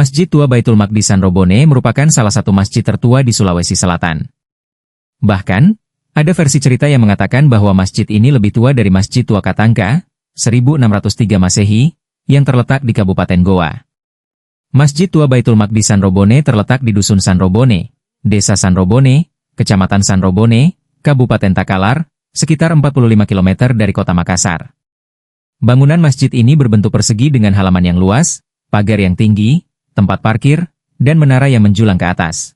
Masjid Tua Baitul Maqdis Sanrobone merupakan salah satu masjid tertua di Sulawesi Selatan. Bahkan, ada versi cerita yang mengatakan bahwa masjid ini lebih tua dari Masjid Tua Katangka, 1603 Masehi, yang terletak di Kabupaten Goa. Masjid Tua Baitul Maqdis Sanrobone terletak di Dusun Sanrobone, Desa Sanrobone, Kecamatan Sanrobone, Kabupaten Takalar, sekitar 45 km dari kota Makassar. Bangunan masjid ini berbentuk persegi dengan halaman yang luas, pagar yang tinggi, tempat parkir, dan menara yang menjulang ke atas.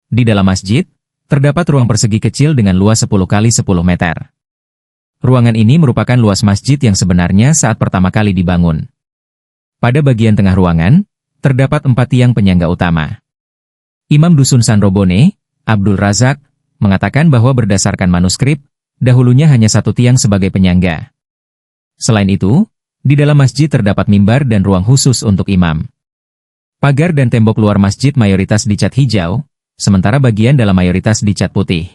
Di dalam masjid, terdapat ruang persegi kecil dengan luas 10 kali 10 meter. Ruangan ini merupakan luas masjid yang sebenarnya saat pertama kali dibangun. Pada bagian tengah ruangan, terdapat 4 tiang penyangga utama. Imam Dusun Sanrobone, Abdul Razak, mengatakan bahwa berdasarkan manuskrip, dahulunya hanya 1 tiang sebagai penyangga. Selain itu, di dalam masjid terdapat mimbar dan ruang khusus untuk imam. Pagar dan tembok luar masjid mayoritas dicat hijau, sementara bagian dalam mayoritas dicat putih.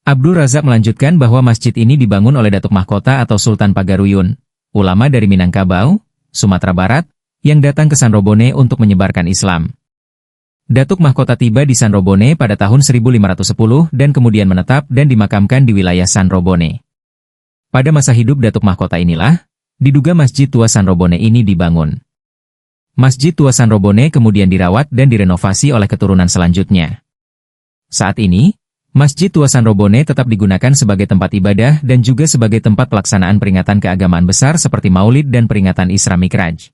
Abdul Razak melanjutkan bahwa masjid ini dibangun oleh Datuk Mahkota atau Sultan Pagaruyun, ulama dari Minangkabau, Sumatera Barat, yang datang ke Sanrobone untuk menyebarkan Islam. Datuk Mahkota tiba di Sanrobone pada tahun 1510 dan kemudian menetap dan dimakamkan di wilayah Sanrobone. Pada masa hidup Datuk Mahkota inilah, diduga Masjid Tua Sanrobone ini dibangun. Masjid Tua Sanrobone kemudian dirawat dan direnovasi oleh keturunan selanjutnya. Saat ini, Masjid Tua Sanrobone tetap digunakan sebagai tempat ibadah dan juga sebagai tempat pelaksanaan peringatan keagamaan besar seperti Maulid dan peringatan Isra Mikraj.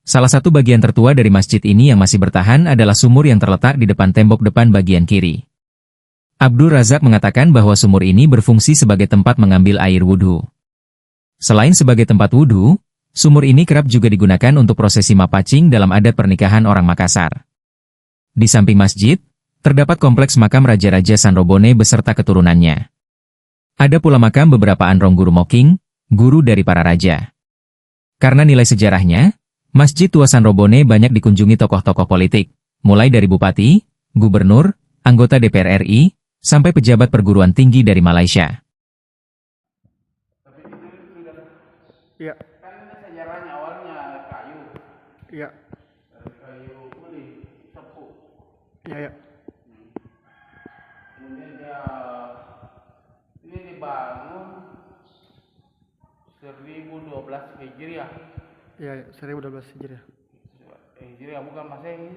Salah satu bagian tertua dari masjid ini yang masih bertahan adalah sumur yang terletak di depan tembok depan bagian kiri. Abdul Razak mengatakan bahwa sumur ini berfungsi sebagai tempat mengambil air wudhu. Selain sebagai tempat wudhu, sumur ini kerap juga digunakan untuk prosesi mapacing dalam adat pernikahan orang Makassar. Di samping masjid, terdapat kompleks makam Raja-Raja Sanrobone beserta keturunannya. Ada pula makam beberapa Anrong Guru Moking, guru dari para raja. Karena nilai sejarahnya, Masjid Tua Sanrobone banyak dikunjungi tokoh-tokoh politik, mulai dari bupati, gubernur, anggota DPR RI, sampai pejabat perguruan tinggi dari Malaysia. Iya. Kan sejarahnya awalnya kayu. Iya. Dari kayu putih, tepuk. Iya, iya. Kemudian ini dibangun 1012 Hijriah. Iya, iya. 1012 Hijriah. Hijriah bukan Masehi.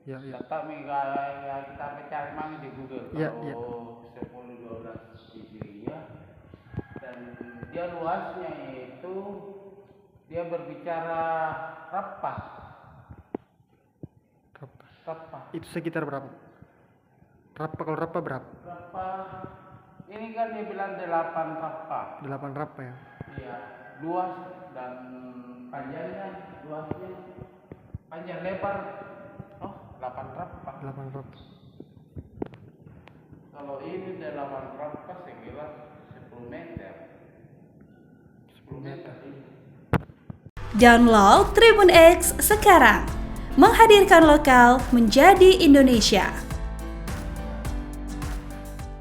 Iya, iya. Data kita cari mana di Google. Iya, iya. Kalau 1012 Hijriah dan dia luasnya itu dia berbicara rapah. Itu sekitar berapa? Kalau rapa berapa? Rapah. Ini kan dia bilang 8 rapah. 8 rapa ya? Iya, luas dan panjangnya, luasnya, panjang lebar. Oh, 8 rapah. 8 rapa. Kalau ini 8 rapah saya kira 10 meter. 10 meter. Download Tribun X sekarang, menghadirkan lokal menjadi Indonesia.